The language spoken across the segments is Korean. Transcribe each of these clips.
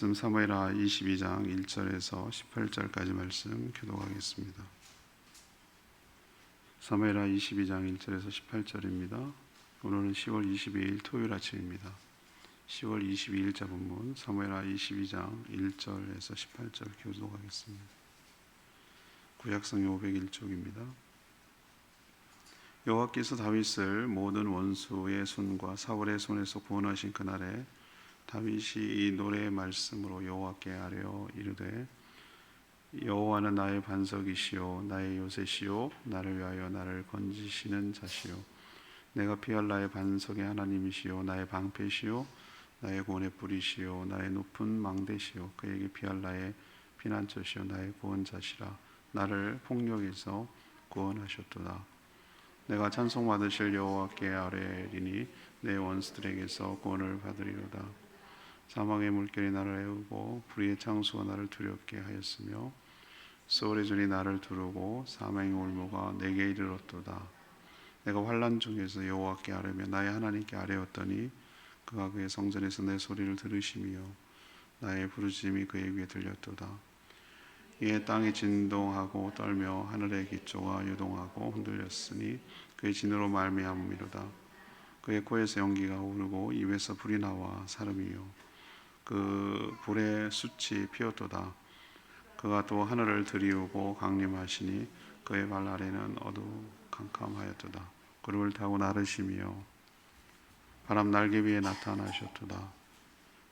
사무엘하 22장 1절에서 18절까지 말씀 교독하겠습니다. 사무엘하 22장 1절에서 18절입니다. 오늘은 10월 22일 토요일 아침입니다. 10월 22일자 본문 사무엘하 22장 1절에서 18절 교독하겠습니다. 구약성 501쪽입니다. 여호와께서 다윗을 모든 원수의 손과 사울의 손에서 구원하신 그날에 다윗이 이 노래의 말씀으로 여호와께 아뢰어 이르되 여호와는 나의 반석이시요 나의 요새시요 나를 위하여 나를 건지시는 자시요 내가 피할 나의 반석의 하나님이시요 나의 방패시요 나의 구원의 뿌리시요 나의 높은 망대시요 그에게 피할 나의 피난처시요 나의 구원자시라 나를 폭력에서 구원하셨도다. 내가 찬송받으실 여호와께 아뢰리니 내 원수들에게서 구원을 받으리로다. 사망의 물결이 나를 애우고 불의의 창수가 나를 두렵게 하였으며 소울의 전이 나를 두르고 사망의 올무가 내게 이르렀도다. 내가 환난 중에서 여호와께 아뢰며 나의 하나님께 아뢰었더니 그가 그의 성전에서 내 소리를 들으시며 나의 부르짖음이 그의 귀에 들렸도다. 이에 땅이 진동하고 떨며 하늘의 기초가 요동하고 흔들렸으니 그의 진으로 말미암음이로다. 그의 코에서 연기가 오르고 입에서 불이 나와 사름이요 그 불의 숯이 피었도다. 그가 또 하늘을 들이우고 강림하시니 그의 발 아래는 어두컴컴하였도다. 구름을 타고 나르시며 바람 날개 위에 나타나셨도다.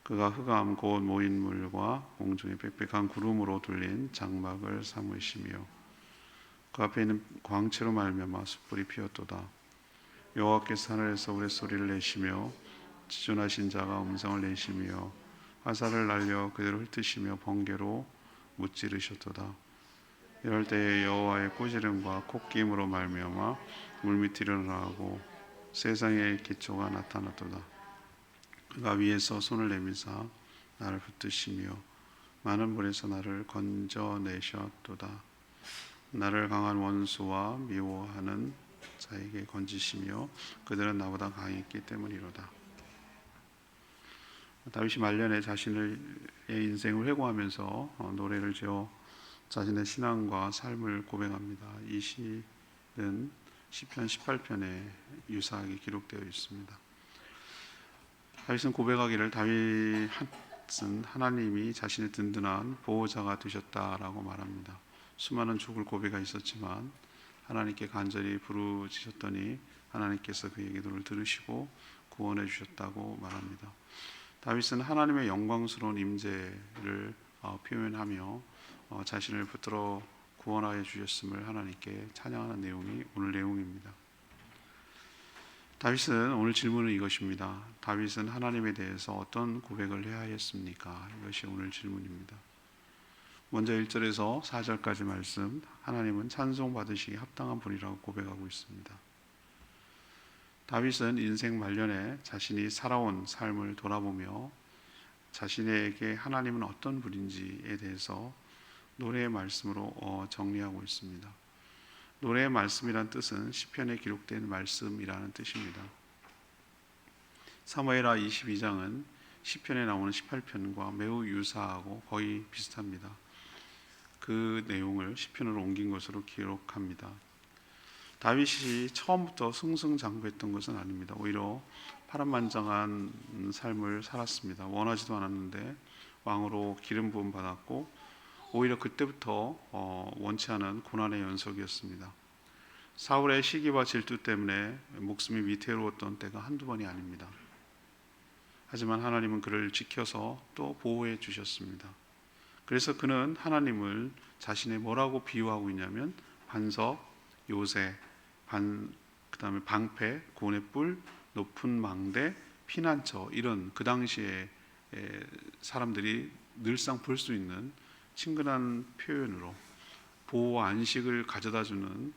그가 흑암 곧 모인 물과 공중의 빽빽한 구름으로 둘린 장막을 삼으시며 그 앞에 있는 광채로 말미암아 숯불이 피었도다. 여호와께서 하늘에서 우레소리를 내시며 지존하신 자가 음성을 내시며 화살을 날려 그대로 흩으시며 번개로 무찌르셨도다. 이럴 때에 여호와의 꾸지름과 콧김으로 말미암아 물밑이 일어나고 세상의 기초가 나타났도다. 그가 위에서 손을 내미사 나를 붙드시며 많은 물에서 나를 건져내셨도다. 나를 강한 원수와 미워하는 자에게 건지시며 그들은 나보다 강했기 때문이로다. 다윗이 말년에 자신의 인생을 회고하면서 노래를 지어 자신의 신앙과 삶을 고백합니다. 이 시는 시편 18편에 유사하게 기록되어 있습니다. 다윗은 고백하기를 다윗은 하나님이 자신의 든든한 보호자가 되셨다라고 말합니다. 수많은 죽을 고비가 있었지만 하나님께 간절히 부르짖었더니 하나님께서 그의 기도를 들으시고 구원해 주셨다고 말합니다. 다윗은 하나님의 영광스러운 임재를 표현하며 자신을 붙들어 구원하여 주셨음을 하나님께 찬양하는 내용이 오늘 내용입니다. 다윗은 오늘 질문은 이것입니다. 다윗은 하나님에 대해서 어떤 고백을 해야 했습니까? 이것이 오늘 질문입니다. 먼저 1절에서 4절까지 말씀, 하나님은 찬송받으시기 합당한 분이라고 고백하고 있습니다. 다윗은 인생 말년에 자신이 살아온 삶을 돌아보며 자신에게 하나님은 어떤 분인지에 대해서 노래의 말씀으로 정리하고 있습니다. 노래의 말씀이란 뜻은 시편에 기록된 말씀이라는 뜻입니다. 사무엘하 22장은 시편에 나오는 18편과 매우 유사하고 거의 비슷합니다. 그 내용을 시편으로 옮긴 것으로 기록합니다. 다윗이 처음부터 승승장구했던 것은 아닙니다. 오히려 파란만장한 삶을 살았습니다. 원하지도 않았는데 왕으로 기름 부음 받았고 오히려 그때부터 원치 않은 고난의 연속이었습니다. 사울의 시기와 질투 때문에 목숨이 위태로웠던 때가 한두 번이 아닙니다. 하지만 하나님은 그를 지켜서 또 보호해 주셨습니다. 그래서 그는 하나님을 자신의 뭐라고 비유하고 있냐면 반석, 요새, 그 다음에 방패, 구원의 뿔, 높은 망대, 피난처 이런 그 당시에 사람들이 늘상 볼 수 있는 친근한 표현으로 보호와 안식을 가져다주는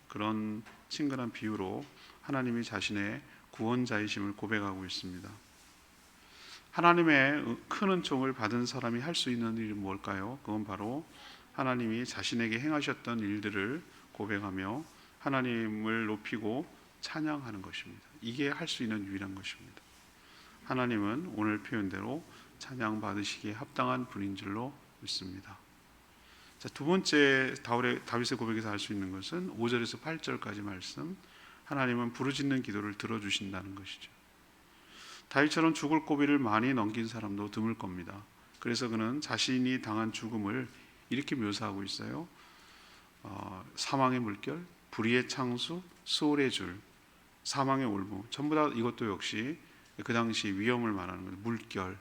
그런 친근한 비유로 하나님이 자신의 구원자이심을 고백하고 있습니다. 하나님의 큰 은총을 받은 사람이 할 수 있는 일이 뭘까요? 그건 바로 하나님이 자신에게 행하셨던 일들을 고백하며 하나님을 높이고 찬양하는 것입니다. 이게 할 수 있는 유일한 것입니다. 하나님은 오늘 표현대로 찬양 받으시기에 합당한 분인 줄로 믿습니다. 자, 두 번째 다윗의 고백에서 알 수 있는 것은 5절에서 8절까지 말씀, 하나님은 부르짖는 기도를 들어주신다는 것이죠. 다윗처럼 죽을 고비를 많이 넘긴 사람도 드물 겁니다. 그래서 그는 자신이 당한 죽음을 이렇게 묘사하고 있어요. 사망의 물결, 불의의 창수, 수월의 줄, 사망의 올무, 전부 다 이것도 역시 그 당시 위험을 말하는 거죠. 물결,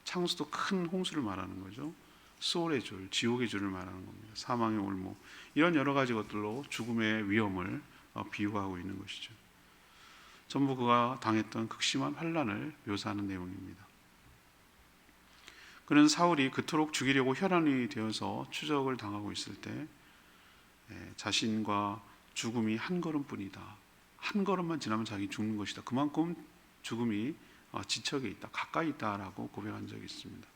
창수도 큰 홍수를 말하는 거죠. 수월의 줄, 지옥의 줄을 말하는 겁니다. 사망의 올무, 이런 여러 가지 것들로 죽음의 위험을 비유하고 있는 것이죠. 전부 그가 당했던 극심한 환난을 묘사하는 내용입니다. 그는 사울이 그토록 죽이려고 혈안이 되어서 추적을 당하고 있을 때 자신과 죽음이 한 걸음뿐이다. 한 걸음만 지나면 자기 죽는 것이다. 그만큼 죽음이 지척에 있다, 가까이 있다라고 고백한 적이 있습니다.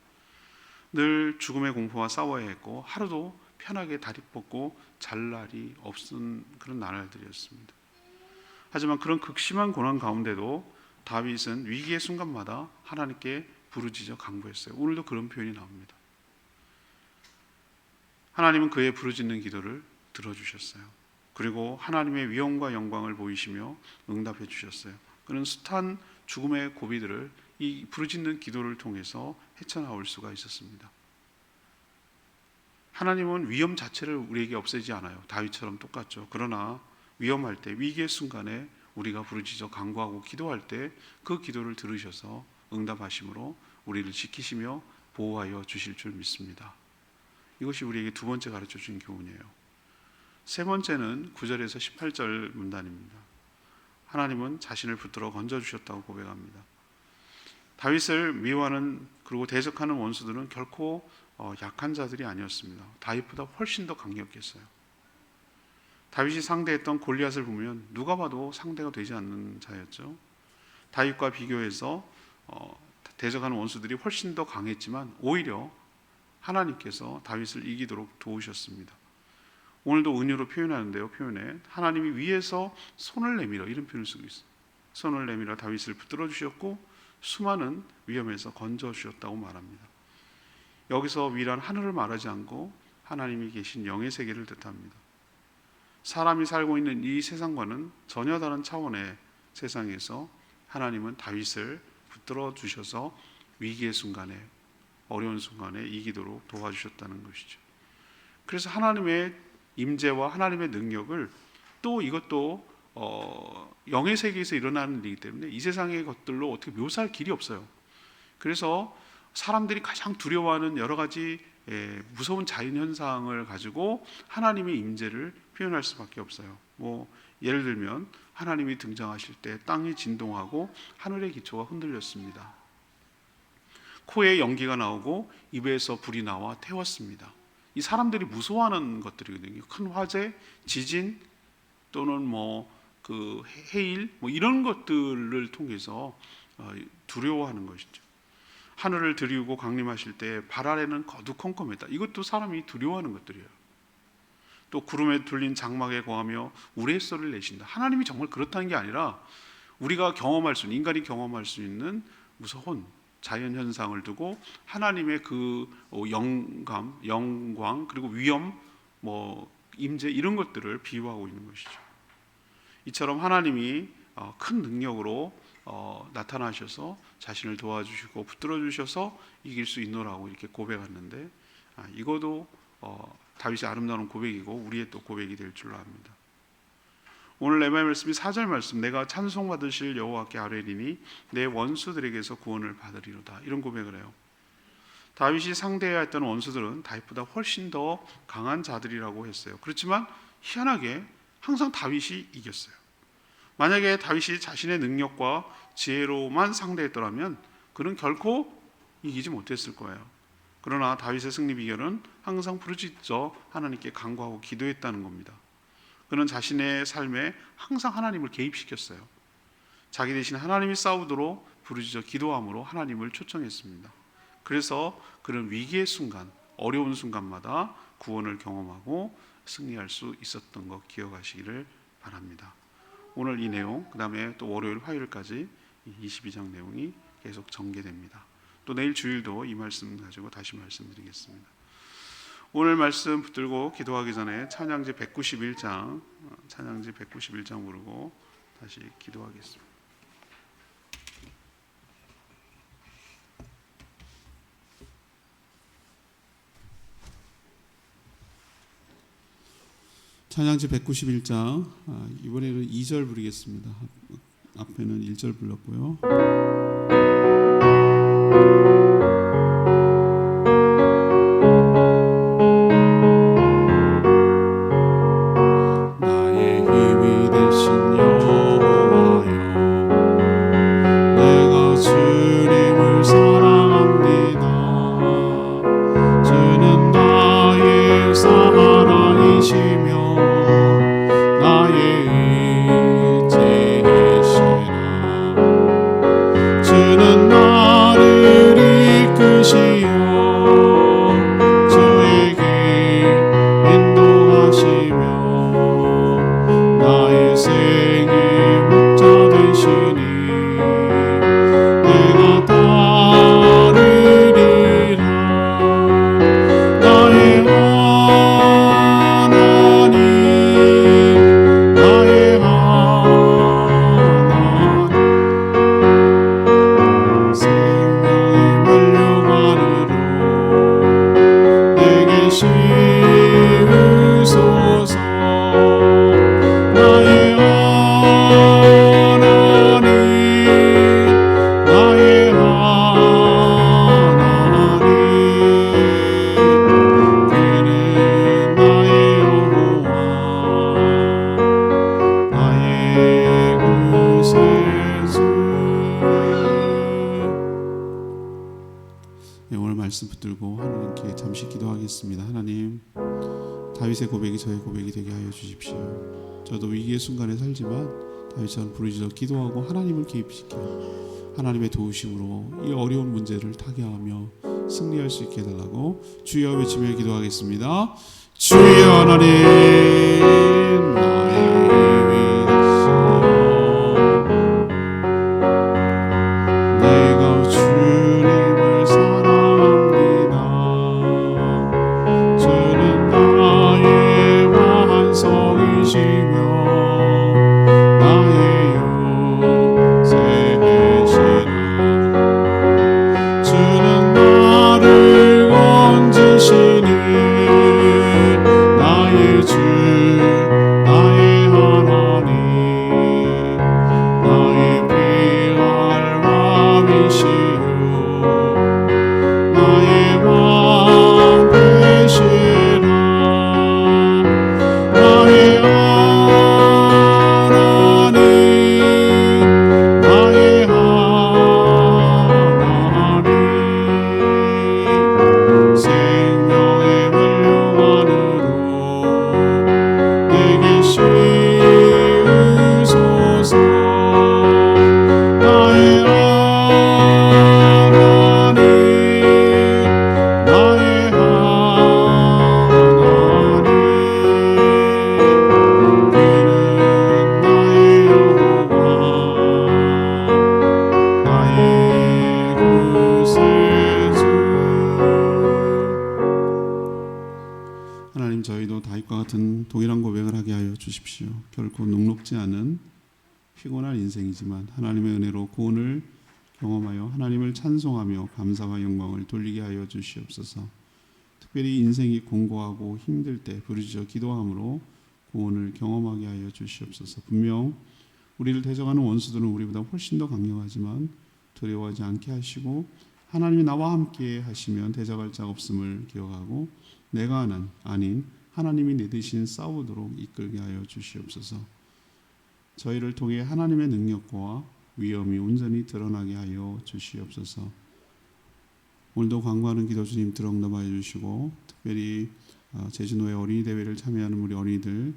늘 죽음의 공포와 싸워야 했고 하루도 편하게 다리 뻗고 잘 날이 없은 그런 나날들이었습니다. 하지만 그런 극심한 고난 가운데도 다윗은 위기의 순간마다 하나님께 부르짖어 간구했어요. 오늘도 그런 표현이 나옵니다. 하나님은 그의 부르짖는 기도를 들어주셨어요. 그리고 하나님의 위엄과 영광을 보이시며 응답해 주셨어요. 그는 숱한 죽음의 고비들을 이 부르짖는 기도를 통해서 헤쳐나올 수가 있었습니다. 하나님은 위험 자체를 우리에게 없애지 않아요. 다윗처럼 똑같죠. 그러나 위험할 때, 위기의 순간에 우리가 부르짖어 간구하고 기도할 때 그 기도를 들으셔서 응답하심으로 우리를 지키시며 보호하여 주실 줄 믿습니다. 이것이 우리에게 두 번째 가르쳐 준 교훈이에요. 세 번째는 9절에서 18절 문단입니다. 하나님은 자신을 붙들어 건져주셨다고 고백합니다. 다윗을 미워하는 그리고 대적하는 원수들은 결코 약한 자들이 아니었습니다. 다윗보다 훨씬 더 강력했어요. 다윗이 상대했던 골리앗을 보면 누가 봐도 상대가 되지 않는 자였죠. 다윗과 비교해서 대적하는 원수들이 훨씬 더 강했지만 오히려 하나님께서 다윗을 이기도록 도우셨습니다. 오늘도 은유로 표현하는데요. 표현에 하나님이 위에서 손을 내밀어, 이런 표현을 쓰고 있어요. 손을 내밀어 다윗을 붙들어 주셨고 수많은 위험에서 건져 주셨다고 말합니다. 여기서 위란 하늘을 말하지 않고 하나님이 계신 영의 세계를 뜻합니다. 사람이 살고 있는 이 세상과는 전혀 다른 차원의 세상에서 하나님은 다윗을 붙들어 주셔서 위기의 순간에, 어려운 순간에 이기도록 도와주셨다는 것이죠. 그래서 하나님의 임재와 하나님의 능력을 또 이것도 영의 세계에서 일어나는 일이기 때문에 이 세상의 것들로 어떻게 묘사할 길이 없어요. 그래서 사람들이 가장 두려워하는 여러 가지 무서운 자연현상을 가지고 하나님의 임재를 표현할 수밖에 없어요. 예를 들면 하나님이 등장하실 때 땅이 진동하고 하늘의 기초가 흔들렸습니다. 코에 연기가 나오고 입에서 불이 나와 태웠습니다. 이 사람들이 무서워하는 것들이거든요. 큰 화재, 지진 또는 그 해일 이런 것들을 통해서 두려워하는 것이죠. 하늘을 들이우고 강림하실 때 발 아래는 거두컴컴했다. 이것도 사람이 두려워하는 것들이에요. 또 구름에 둘린 장막에 거하며 우레소리를 내신다. 하나님이 정말 그렇다는 게 아니라 우리가 경험할 수 있는, 인간이 경험할 수 있는 무서운 자연 현상을 두고 하나님의 그 영감, 영광, 그리고 위엄, 임재 이런 것들을 비유하고 있는 것이죠. 이처럼 하나님이 큰 능력으로 나타나셔서 자신을 도와주시고 붙들어 주셔서 이길 수 있노라고 이렇게 고백하는데 이것도 다윗의 아름다운 고백이고 우리의 또 고백이 될 줄로 압니다. 오늘 레마의 말씀이 4절 말씀, 내가 찬송받으실 여호와께 아뢰리니 내 원수들에게서 구원을 받으리로다, 이런 고백을 해요. 다윗이 상대해야 했던 원수들은 다윗보다 훨씬 더 강한 자들이라고 했어요. 그렇지만 희한하게 항상 다윗이 이겼어요. 만약에 다윗이 자신의 능력과 지혜로만 상대했더라면 그는 결코 이기지 못했을 거예요. 그러나 다윗의 승리 비결은 항상 부르짖어 하나님께 간구하고 기도했다는 겁니다. 그는 자신의 삶에 항상 하나님을 개입시켰어요. 자기 대신 하나님이 싸우도록 부르짖어 기도함으로 하나님을 초청했습니다. 그래서 그는 위기의 순간, 어려운 순간마다 구원을 경험하고 승리할 수 있었던 것 기억하시기를 바랍니다. 오늘 이 내용, 그 다음에 또 월요일, 화요일까지 22장 내용이 계속 전개됩니다. 또 내일 주일도 이 말씀 가지고 다시 말씀드리겠습니다. 오늘 말씀 붙들고 기도하기 전에 찬양지 191장 부르고 다시 기도하겠습니다. 찬양지 191장 이번에는 2절 부르겠습니다. 앞에는 1절 불렀고요. 나의 힘이 되신 여호와여, 내가 주님을 사랑합니다. 주는 나의 사랑이시며 주는 나를 이끄시어 주에게 인도하시며 나의 생의 목자 되시니 내가 따르리라. 나의 하나님, 나의 씌우소서. 나의 하나님, 나의 하나님, 그는 나의 여호와, 나의 구세주. 오늘 말씀 붙들고 하나님께 잠시 기도하겠습니다. 하나님, 다윗의 고백이 저의 고백이 되게 하여 주십시오. 저도 위기의 순간에 살지만 다윗처럼 부르짖어 기도하고 하나님을 개입시켜 하나님의 도우심으로 이 어려운 문제를 타개하며 승리할 수 있게 해달라고 주여 외치며 기도하겠습니다. 주여 하나님, 나의 힘이 되시오. 내가 주님을 사랑합니다. 주는 나의 완성이시며 나의 요새시라. 주는 나를 건지시니 나의 주, 나의 하나님, 나의 피할 왕이시오. 나의 왕 되시라. 나의 하나님, 나의 하나님, 생명의 멸류관으로 내게 씌우소서. 나의 하나님, 나의 하나님, 그는 나의 여호와, 나의 구세주. 하나님, 저희도 다윗과 같은 동일한 고백을 하게 하여 주십시오. 결코 녹록지 않은 피곤한 인생이지만 하나님의 은혜로 구원을 경험하여 하나님을 찬송하며 감사와 영광을 돌리게 하여 주시옵소서. 특별히 인생이 공고하고 힘들 때 부르짖어 기도함으로 구원을 경험하게 하여 주시옵소서. 분명 우리를 대적하는 원수들은 우리보다 훨씬 더 강력하지만 두려워하지 않게 하시고 하나님이 나와 함께 하시면 대적할 자 없음을 기억하고 내가 아닌 하나님이 내 대신 싸우도록 이끌게 하여 주시옵소서. 저희를 통해 하나님의 능력과 위엄이 온전히 드러나게 하여 주시옵소서. 오늘도 광고하는 기도 주님 들어응답하여 주시고 특별히 제주노예 어린이 대회를 참여하는 우리 어린이들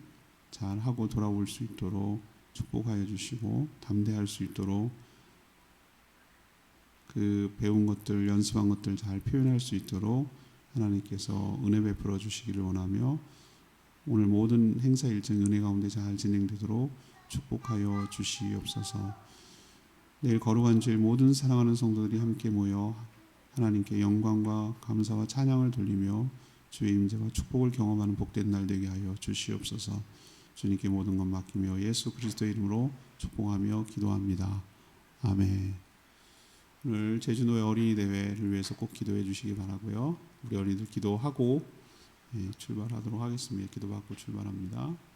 잘하고 돌아올 수 있도록 축복하여 주시고 담대할 수 있도록 그 배운 것들 연습한 것들 잘 표현할 수 있도록 하나님께서 은혜 베풀어 주시기를 원하며 오늘 모든 행사 일정 은혜 가운데 잘 진행되도록 축복하여 주시옵소서. 내일 거룩한 주일 모든 사랑하는 성도들이 함께 모여 하나님께 영광과 감사와 찬양을 돌리며 주의 임재와 축복을 경험하는 복된 날 되게 하여 주시옵소서. 주님께 모든 것 맡기며 예수 그리스도의 이름으로 축복하며 기도합니다. 아멘. 오늘 제주도의 어린이 대회를 위해서 꼭 기도해 주시기 바라고요. 우리 어린이들 기도하고 출발하도록 하겠습니다. 기도받고 출발합니다.